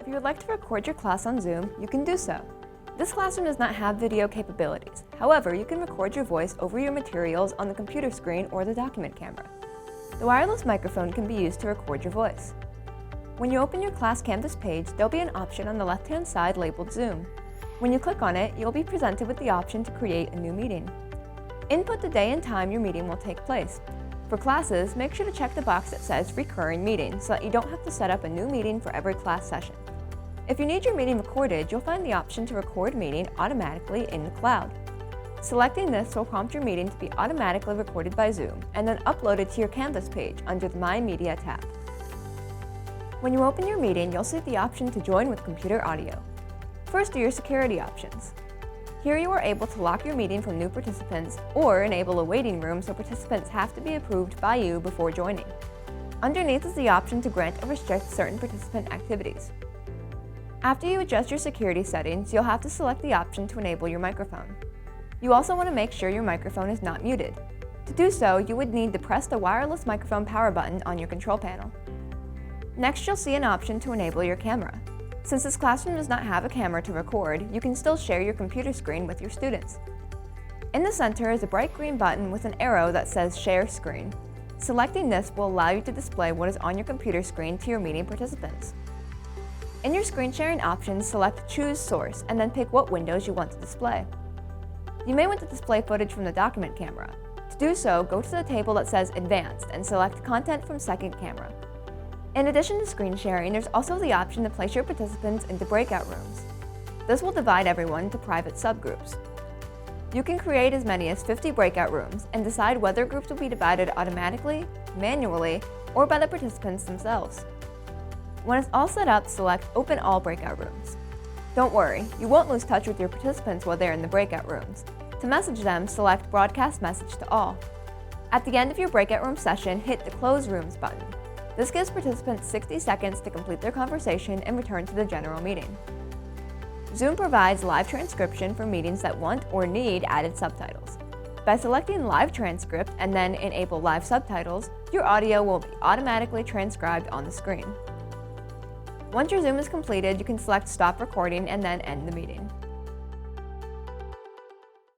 If you would like to record your class on Zoom, you can do so. This classroom does not have video capabilities. However, you can record your voice over your materials on the computer screen or the document camera. The wireless microphone can be used to record your voice. When you open your class Canvas page, there'll be an option on the left-hand side labeled Zoom. When you click on it, you'll be presented with the option to create a new meeting. Input the day and time your meeting will take place. For classes, make sure to check the box that says Recurring Meeting so that you don't have to set up a new meeting for every class session. If you need your meeting recorded, you'll find the option to record meeting automatically in the cloud. Selecting this will prompt your meeting to be automatically recorded by Zoom and then uploaded to your Canvas page under the My Media tab. When you open your meeting, you'll see the option to join with computer audio. First are your security options. Here you are able to lock your meeting from new participants or enable a waiting room so participants have to be approved by you before joining. Underneath is the option to grant or restrict certain participant activities. After you adjust your security settings, you'll have to select the option to enable your microphone. You also want to make sure your microphone is not muted. To do so, you would need to press the wireless microphone power button on your control panel. Next, you'll see an option to enable your camera. Since this classroom does not have a camera to record, you can still share your computer screen with your students. In the center is a bright green button with an arrow that says Share Screen. Selecting this will allow you to display what is on your computer screen to your meeting participants. In your screen sharing options, select Choose Source and then pick what windows you want to display. You may want to display footage from the document camera. To do so, go to the table that says Advanced and select Content from Second Camera. In addition to screen sharing, there's also the option to place your participants into breakout rooms. This will divide everyone into private subgroups. You can create as many as 50 breakout rooms and decide whether groups will be divided automatically, manually, or by the participants themselves. When it's all set up, select Open All Breakout Rooms. Don't worry, you won't lose touch with your participants while they're in the breakout rooms. To message them, select Broadcast Message to All. At the end of your breakout room session, hit the Close Rooms button. This gives participants 60 seconds to complete their conversation and return to the general meeting. Zoom provides live transcription for meetings that want or need added subtitles. By selecting Live Transcript and then Enable Live Subtitles, your audio will be automatically transcribed on the screen. Once your Zoom is completed, you can select Stop Recording and then end the meeting.